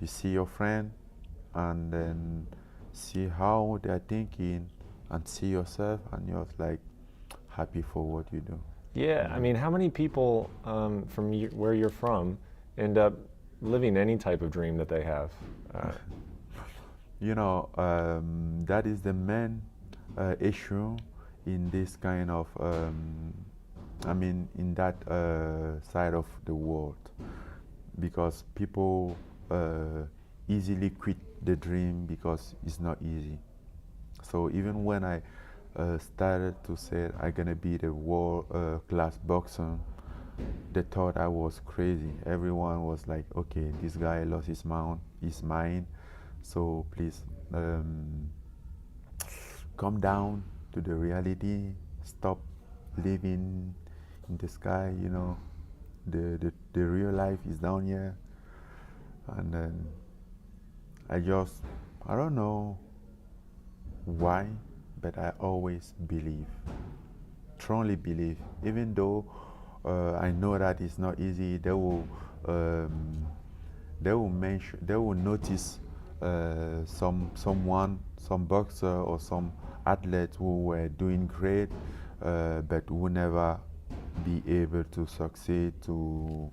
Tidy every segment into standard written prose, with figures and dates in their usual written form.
you see your friend, and then see how they're thinking, and see yourself, and you're like happy for what you do. Yeah, I mean, how many people from where you're from end up living any type of dream that they have? Uh, That is the main issue in this kind of, in that side of the world, because people easily quit the dream because it's not easy. So even when I started to say I'm gonna be the world class boxer, they thought I was crazy. Everyone was like, okay, this guy lost his mind, so please come down to the reality, stop living in the sky, the real life is down here. And then I don't know why, but I always believe, strongly believe, even though I know that it's not easy. They will notice some boxer or some athlete who were doing great, but will never be able to succeed. You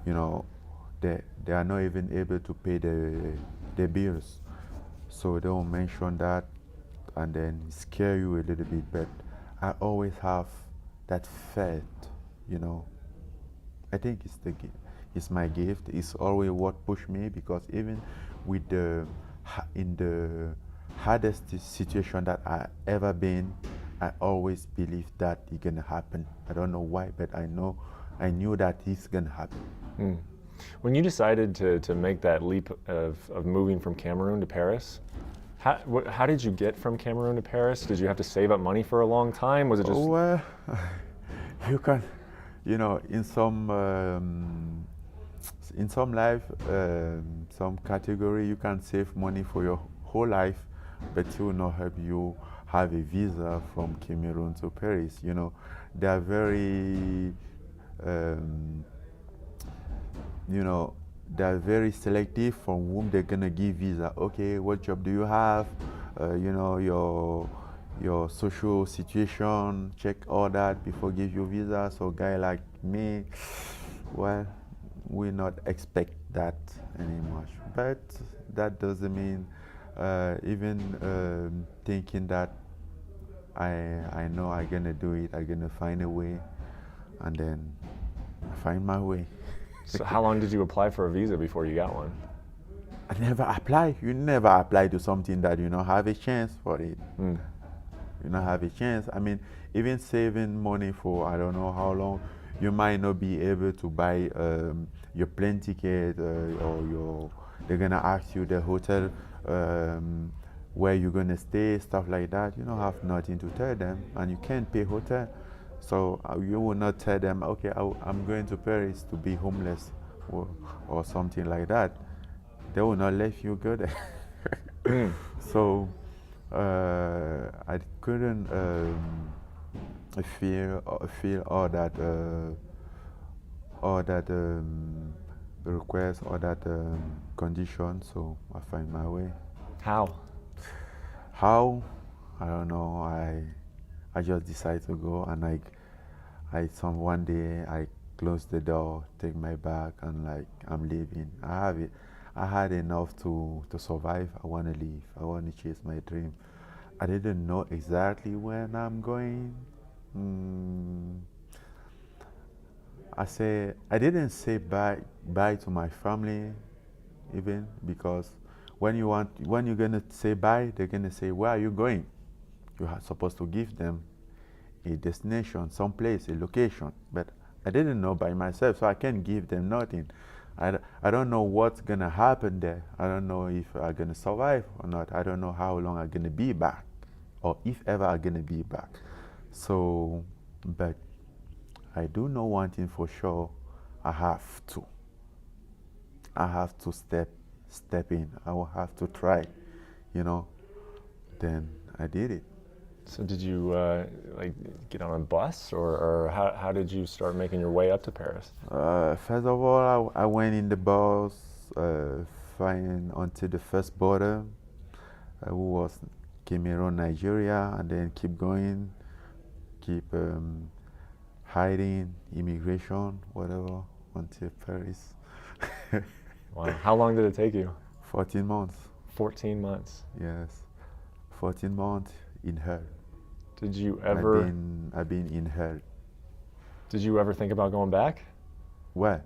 know, they are not even able to pay the bills. So they will mention that and then scare you a little bit. But I always have that faith, you know. I think it's my gift. It's always what pushed me, because even with in the hardest situation that I ever been, I always believed that it's gonna happen. I don't know why, but I knew that it's gonna happen. mm. When you decided to make that leap of moving from Cameroon to Paris, how did you get from Cameroon to Paris? Did you have to save up money for a long time? Was it just... Well, you can, in some life, some category, you can save money for your whole life, but it will not help you have a visa from Cameroon to Paris. They are very, they are very selective from whom they're gonna give visa. Okay, what job do you have? Your social situation, check all that before give you visa. So guy like me, well, we not expect that anymore. But that doesn't mean even thinking that I know I'm gonna do it, I'm gonna find a way, and then find my way. So how long did you apply for a visa before you got one? I never apply. You never apply to something that you don't have a chance for it. Mm. You don't have a chance. I mean, even saving money for I don't know how long, you might not be able to buy your plane ticket or they're gonna ask you the hotel where you're gonna stay, stuff like that. You don't have nothing to tell them, and you can't pay hotel. So you will not tell them, okay, I'm going to Paris to be homeless or something like that. They will not let you go there. Mm. So I couldn't feel all that request, all that condition. So I find my way. How? How? I don't know. I just decided to go, and one day I closed the door, take my bag, and like I'm leaving. I had enough to survive. I want to leave. I want to chase my dream. I didn't know exactly when I'm going. I didn't say bye to my family, even, because when you're gonna say bye, they're gonna say, where are you going? You are supposed to give them a destination, some place, a location. But I didn't know by myself, so I can't give them nothing. I don't know what's gonna happen there. I don't know if I'm gonna survive or not. I don't know how long I'm gonna be back, or if ever I'm gonna be back. So, but I do know one thing for sure. I have to step in. I will have to try, Then I did it. So did you get on a bus, or how did you start making your way up to Paris? First of all, I went in the bus. fighting until the first border, who was Cameroon, Nigeria, and then keep going, keep hiding, immigration, whatever, until Paris. Wow. How long did it take you? 14 months. 14 months. Yes, 14 months in hell. Did you ever? I've been in hell. Did you ever think about going back? Where?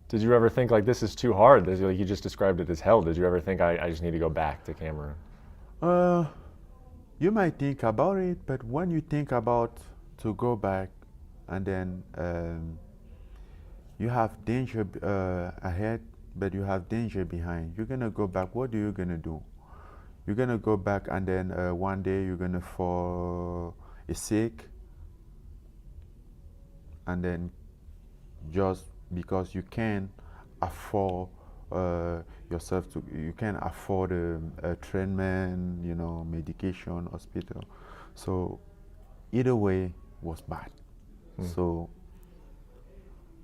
Did you ever think like this is too hard? Like you just described it as hell. Did you ever think I just need to go back to Cameroon? You might think about it, but when you think about to go back, and then you have danger ahead, but you have danger behind. You're gonna go back. What are you gonna do? You're gonna go back, and then one day you're gonna fall sick, and then just because you can't afford yourself to, you can't afford a treatment, you know, medication, hospital. So either way was bad. So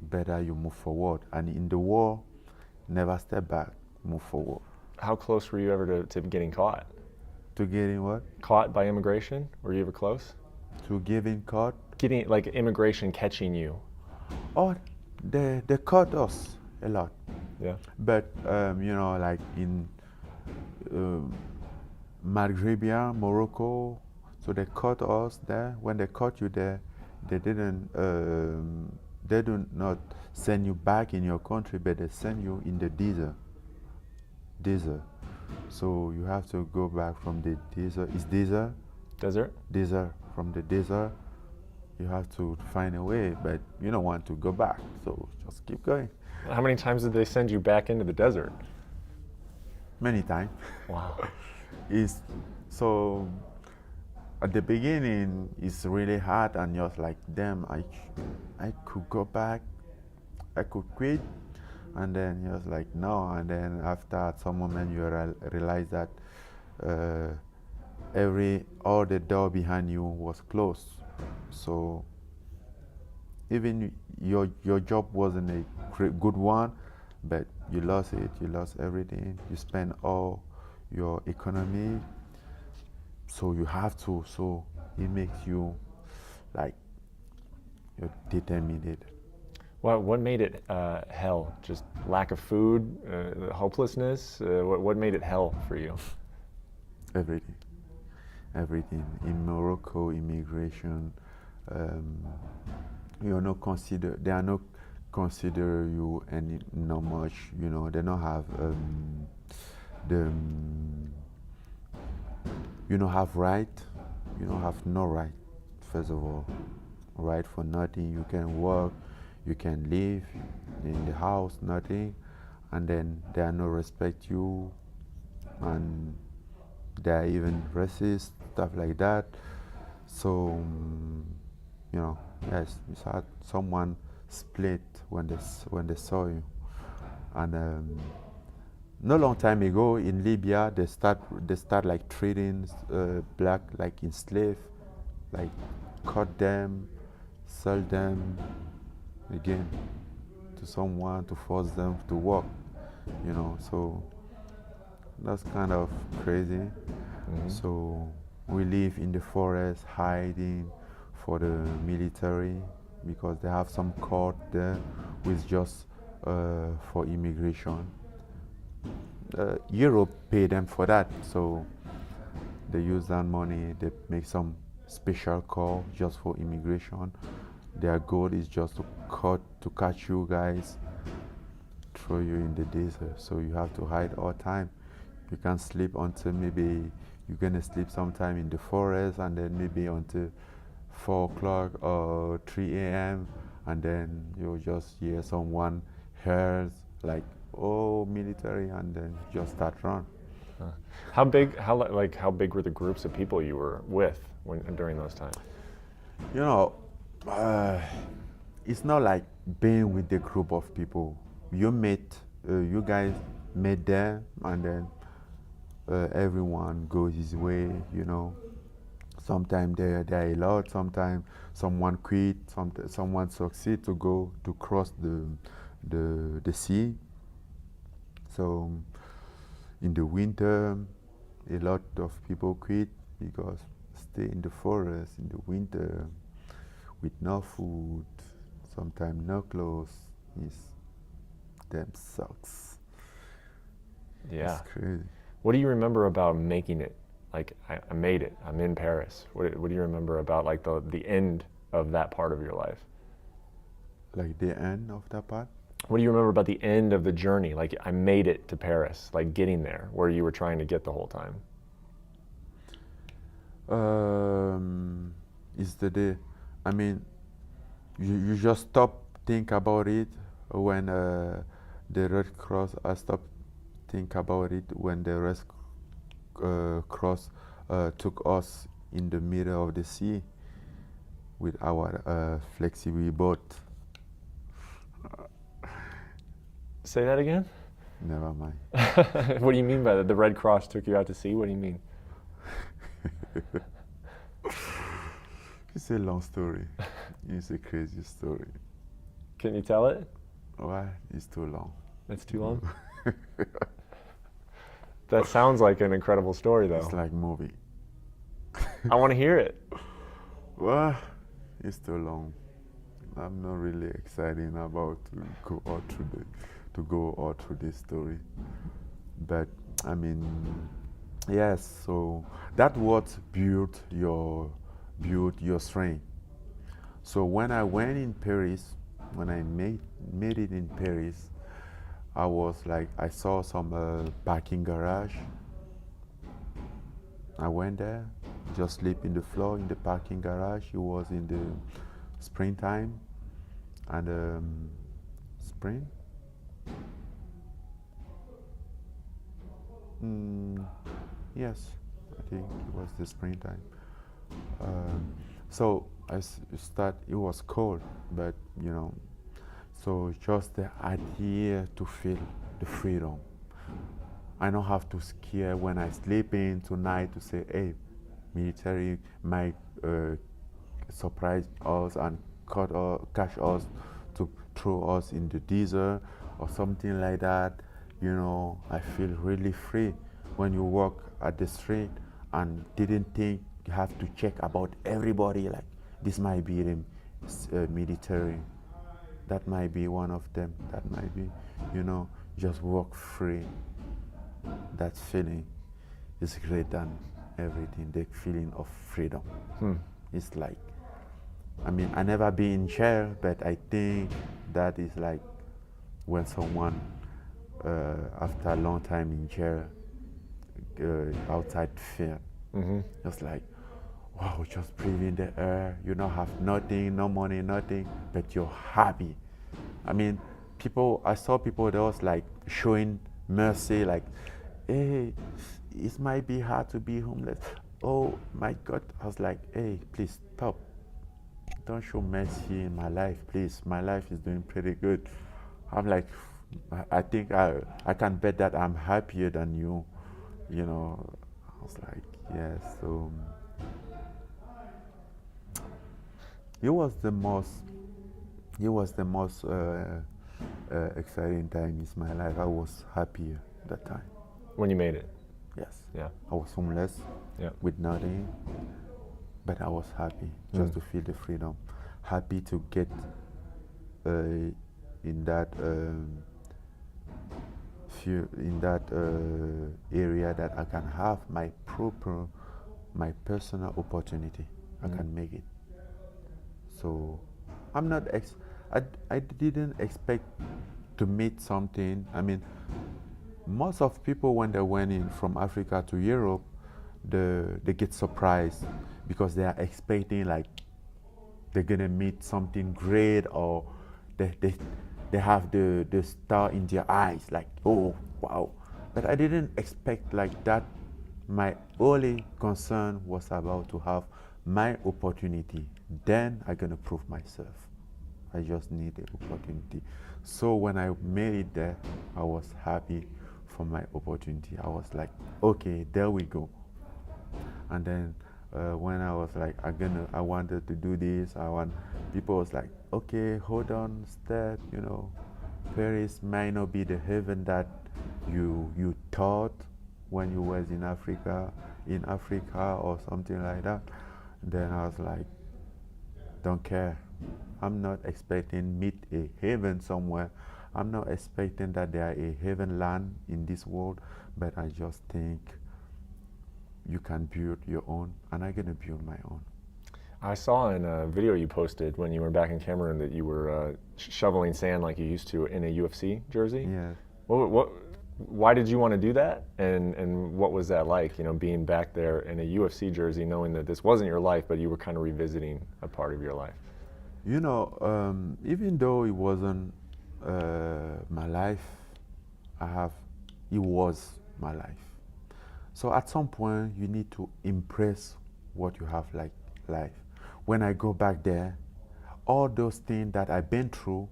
better you move forward, and in the war, never step back, move forward. How close were you ever to getting caught? To getting what? Caught by immigration? Were you ever close? To getting caught? Getting like immigration catching you? Oh, they caught us a lot. Yeah. But you know, like in Maghrebia, Morocco, so they caught us there. When they caught you there, they didn't. They do not send you back in your country, but they send you in the desert. So you have to go back from the desert. It's desert? Desert. From the desert, you have to find a way, but you don't want to go back. So just keep going. How many times did they send you back into the desert? Many times. Wow. So at the beginning, it's really hard, and you're like, damn, I could go back, I could quit, and then you're like, no, and then after at some moment you realize that all the door behind you was closed. So even your job wasn't a good one, but you lost it, you lost everything, you spent all your economy. So you have to, so it makes you like, you're determined. Well, what made it hell? Just lack of food, hopelessness? What made it hell for you? Everything. In Morocco, immigration, they are not consider you any not much. You know, they don't have you don't have right. You don't have no right. First of all, right for nothing. You can work, you can live in the house, nothing, and then they are no respect you, and they are even racist, stuff like that. So you know, yes, it's hard. Someone split when they saw you, and no long time ago in Libya they start like treating black like in slave, like cut them, sell them again to someone to force them to work, you know. So that's kind of crazy. So we live in the forest hiding for the military because they have some court there with just for immigration. Europe pay them for that, so they use that money, they make some special call just for immigration. Their goal is just to catch you guys, throw you in the desert, so you have to hide all time. You can't sleep until maybe you're gonna sleep sometime in the forest, and then maybe until 4 o'clock or 3 a.m. and then you'll just hear someone hears like, oh, military, and then just start run. How big were the groups of people you were with during those times? You know, it's not like being with the group of people. You guys met there, and then everyone goes his way, you know. Sometimes there are a lot, sometimes someone quit, someone succeed to cross the sea. So in the winter, a lot of people quit because stay in the forest in the winter with no food, sometimes no clothes. Is damn sucks. Yeah. It's crazy. What do you remember about making it? Like, I made it. I'm in Paris. What do you remember about like the end of that part of your life? Like the end of that part? What do you remember about the end of the journey? Like, I made it to Paris, like getting there, where you were trying to get the whole time. Is the day. I mean, you just stop think about it when the Red Cross. I stopped think about it when the Red Cross took us in the middle of the sea with our flexible boat. Say that again? Never mind. What do you mean by that? The Red Cross took you out to sea? What do you mean? It's a long story. It's a crazy story. Can you tell it? Why? It's too long. It's too long? That sounds like an incredible story, though. It's like movie. I want to hear it. Well, it's too long. I'm not really excited about to go out through this story. But I mean, yes. So that what built your strength. So when I went in Paris, when I made it in Paris, I was like, I saw some parking garage. I went there, just sleep in the floor in the parking garage. It was in the springtime, and spring. Yes, I think it was the springtime. So it was cold, but so just the idea to feel the freedom. I don't have to scare when I sleep in tonight to say, hey, military might surprise us and catch us to throw us in the desert or something like that. I feel really free when you walk at the street and didn't think you have to check about everybody, like this might be the military, that might be one of them, that might be, just walk free. That feeling is greater than everything, the feeling of freedom. It's like, I mean, I never been in jail, but I think that is like when someone after a long time in jail outside fear. Just like, wow, just breathing the air, you don't have nothing, no money, nothing, but you're happy. I mean, I saw people that was like showing mercy, like, hey, it might be hard to be homeless. Oh my God. I was like, hey, please stop. Don't show mercy in my life, please. My life is doing pretty good. I'm like, I think I can bet that I'm happier than you. I was like, yes. Yeah, so it was the most exciting time in my life. I was happier that time. When you made it? Yes. Yeah. I was homeless, with nothing, but I was happy just to feel the freedom. Happy to get in that area that I can have my personal opportunity. I can make it. So I'm not I didn't expect to meet something. I mean, most of people when they went in from Africa to Europe, they get surprised because they are expecting like they're gonna meet something great, or they have the star in their eyes, like, oh wow. But I didn't expect like that. My only concern was about to have my opportunity. Then I'm gonna prove myself. I just need the opportunity. So when I made it there, I was happy for my opportunity. I was like, okay, there we go. And then when I was like, I wanted to do this, people was like, okay, hold on, step, Paris might not be the heaven that you thought when you was in Africa or something like that. Then I was like, don't care. I'm not expecting meet a heaven somewhere. I'm not expecting that there are a heaven land in this world, but I just think you can build your own, and I'm gonna build my own. I saw in a video you posted when you were back in Cameroon that you were shoveling sand like you used to in a UFC jersey. Yes. Why did you want to do that? And what was that like, being back there in a UFC jersey, knowing that this wasn't your life, but you were kind of revisiting a part of your life? Even though it wasn't my life, it was my life. So at some point, you need to impress what you have like life. When I go back there, all those things that I've been through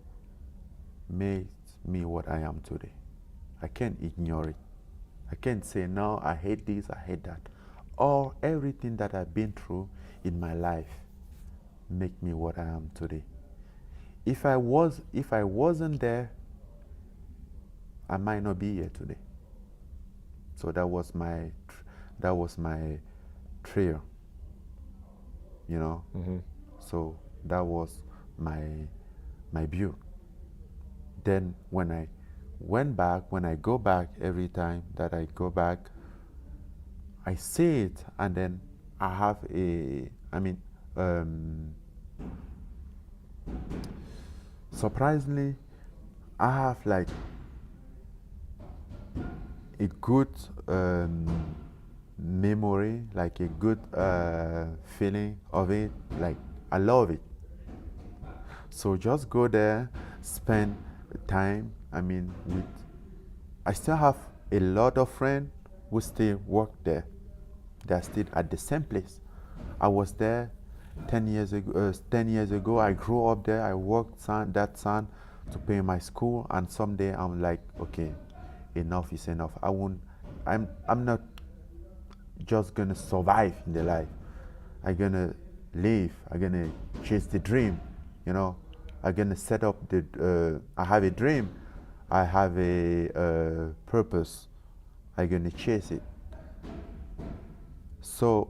made me what I am today. I can't ignore it. I can't say, no, I hate this, I hate that. Everything that I've been through in my life make me what I am today. If I wasn't there, I might not be here today. So that was my trail, Mm-hmm. So that was my view. Then when I go back, every time that I go back, I see it, and then I have surprisingly, I have like a good memory, like a good feeling of it. Like I love it. So just go there, spend time. I still have a lot of friends who still work there. They're still at the same place. I was there 10 years ago. 10 years ago, I grew up there. I worked that sun to pay my school, and someday I'm like, okay, enough is enough. I'm not just gonna survive in the life. I'm gonna live. I'm gonna chase the dream. I'm gonna set up I have a dream. I have a purpose. I'm gonna chase it. So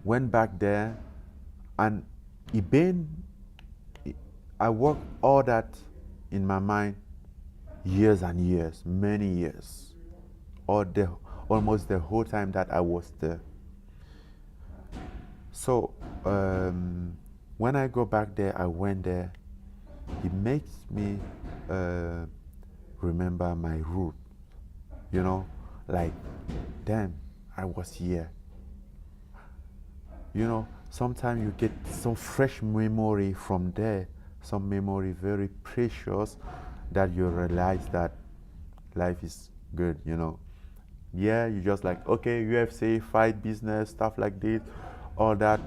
went back there, and I worked all that in my mind years and years, many years, almost the whole time that I was there. So when I go back there, I went there. It makes me remember my root. Like, damn, I was here. Sometimes you get some fresh memory from there, some memory very precious, that you realize that life is good. Yeah, you just like, okay, UFC, fight business, stuff like this, all that,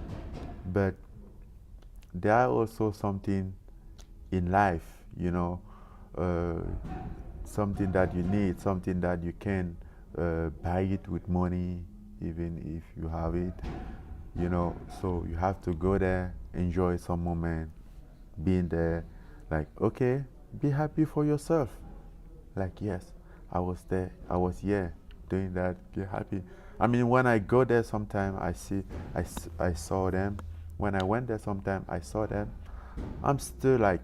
but there are also something in life, something that you need, something that you can buy it with money, even if you have it, so you have to go there, enjoy some moment, being there, like, okay, be happy for yourself. Like, yes, I was there, I was here, doing that, be happy. When I go there sometime, I saw them. When I went there sometime, I saw them. I'm still like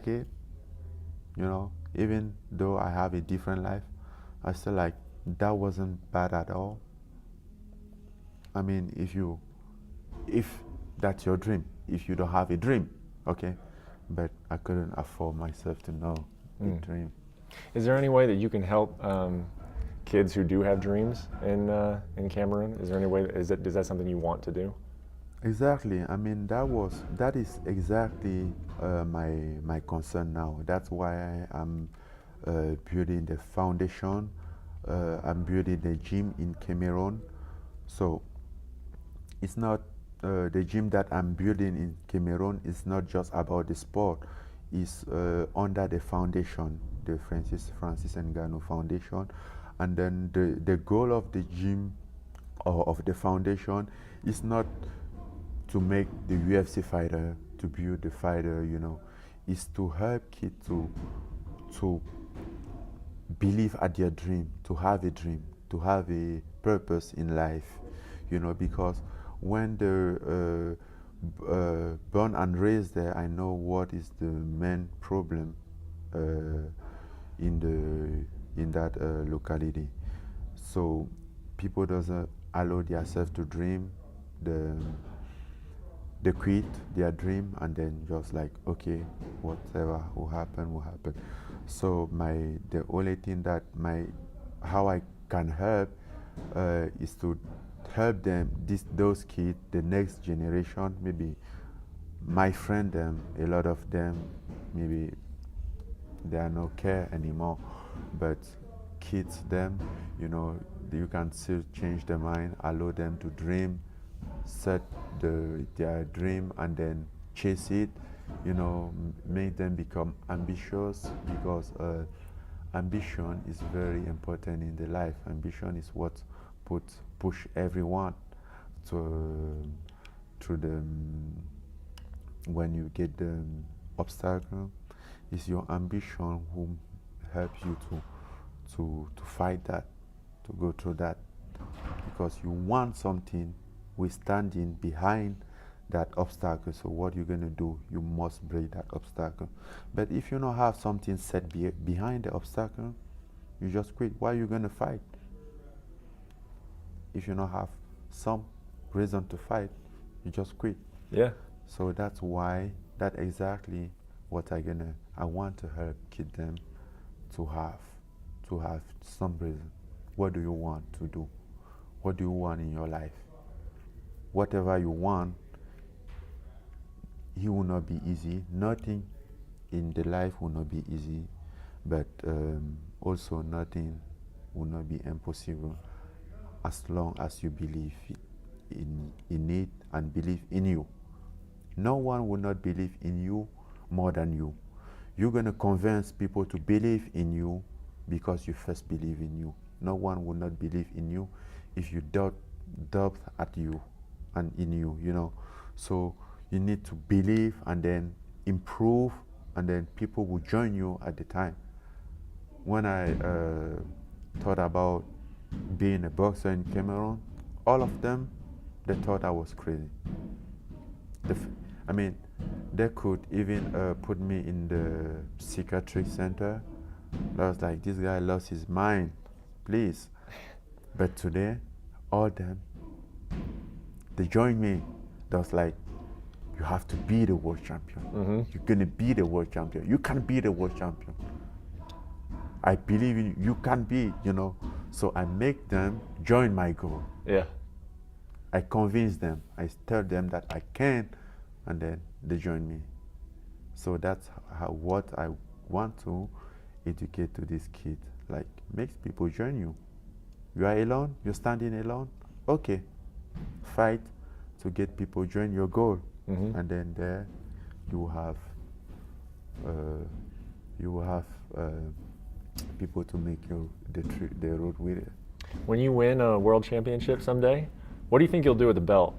it, even though I have a different life, I still like, that wasn't bad at all. If that's your dream, if you don't have a dream, okay, but I couldn't afford myself to know a dream. Is there any way that you can help kids who do have dreams in Cameroon? Is there any way? Is that something you want to do? Exactly. That is exactly my concern now. That's why I'm building the foundation. I'm building the gym in Cameroon. So it's not the gym that I'm building in Cameroon is not just about the sport. It's under the foundation, the Francis Ngannou Foundation, and then the goal of the gym or of the foundation is not to make the UFC fighter, to build the fighter, is to help kids to believe at their dream, to have a dream, to have a purpose in life, because when they're born and raised there, I know what is the main problem in that locality. So people doesn't allow themselves to dream, they quit their dream and then just like, okay, whatever will happen will happen. So the only thing that how I can help is to help them, those kids, the next generation, maybe my friend them, a lot of them, maybe they are no care anymore, but kids them, you can still change their mind, allow them to dream, set their dream and then chase it, make them become ambitious, because ambition is very important in the life. Ambition is what push everyone through the when you get the obstacle. It's your ambition who helps you to fight that, to go through that, because you want something. We're standing behind that obstacle. So what you're gonna do? You must break that obstacle. But if you don't have something set behind the obstacle, you just quit. Why are you gonna fight? If you don't have some reason to fight, you just quit. Yeah. So that's why, that's exactly what I want to help kid them to have some reason. What do you want to do? What do you want in your life? Whatever you want, it will not be easy. Nothing in the life will not be easy, but also nothing will not be impossible as long as you believe in it and believe in you. No one will not believe in you more than you. You're going to convince people to believe in you because you first believe in you. No one will not believe in you if you doubt at you and in you, So you need to believe and then improve, and then people will join you at the time. When I thought about being a boxer in Cameroon, all of them, they thought I was crazy. They could even put me in the psychiatric center. I was like, this guy lost his mind, please. But today, all them, they joined me. They was like, you have to be the world champion. Mm-hmm. You're gonna be the world champion. You can be the world champion. I believe in you. You can be, So I make them join my goal. Yeah. I convince them. I tell them that I can, and then they join me. So that's what I want to educate to this kid. Like, makes people join you. You are alone. You're standing alone. Okay, fight to get people join your goal, and then there you will have people to make the road with it. When you win a world championship someday, what do you think you'll do with the belt?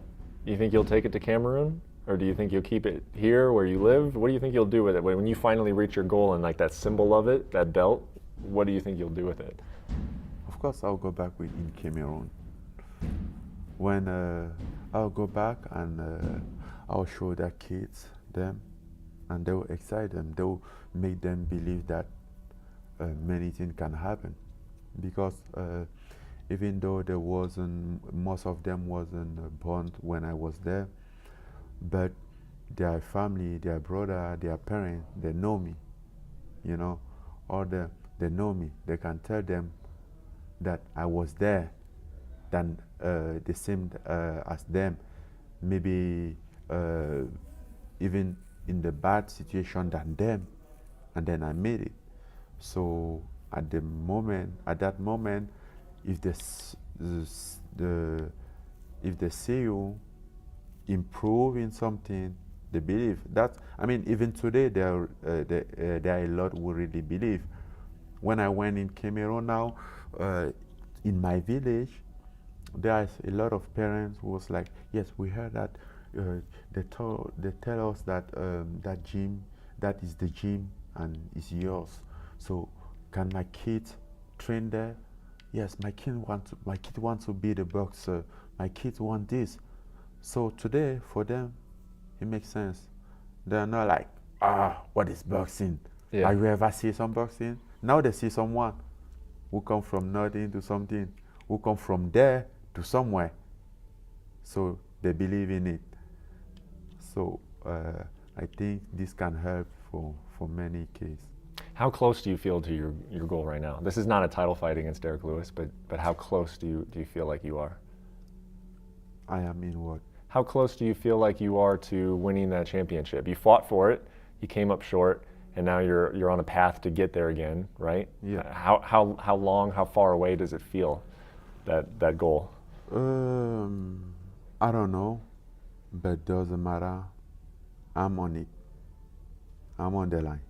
Do you think you'll take it to Cameroon, or do you think you'll keep it here where you live? What do you think you'll do with it when you finally reach your goal and like that symbol of it, that belt? What do you think you'll do with it? Of course, I'll go back in Cameroon. When I'll go back and I'll show the kids them, and they will excite them. They will make them believe that many things can happen, because even though most of them wasn't born when I was there, but their family, their brother, their parents, they know me, or they know me. They can tell them that I was there, than the same as them, maybe even in the bad situation than them, and then I made it. So at that moment, if they see you improve in something, they believe that. Even today there are a lot who really believe. When I went in Cameroon now, in my village, there's a lot of parents who was like, yes, we heard that they tell us that that gym, that is the gym and it's yours. So can my kids train there? Yes, my kid wants to be the boxer. My kids want this. So today for them it makes sense. They're not like, what is boxing? Yeah. Have you ever seen some boxing? Now they see someone who come from nothing to something, who come from there to somewhere. So they believe in it. So I think this can help for many cases. How close do you feel to your goal right now? This is not a title fight against Derek Lewis, but how close do you feel like you are? I am in what? How close do you feel like you are to winning that championship? You fought for it, you came up short, and now you're on a path to get there again, right? Yeah. How long, how far away does it feel, that goal? I don't know, but doesn't matter. I'm on it. I'm on the line.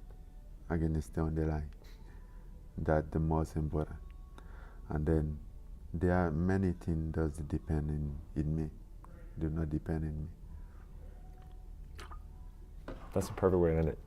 I'm gonna stay on the line. That's the most important. And then there are many things that depend in me. Do not depend on me. That's the perfect way to end it.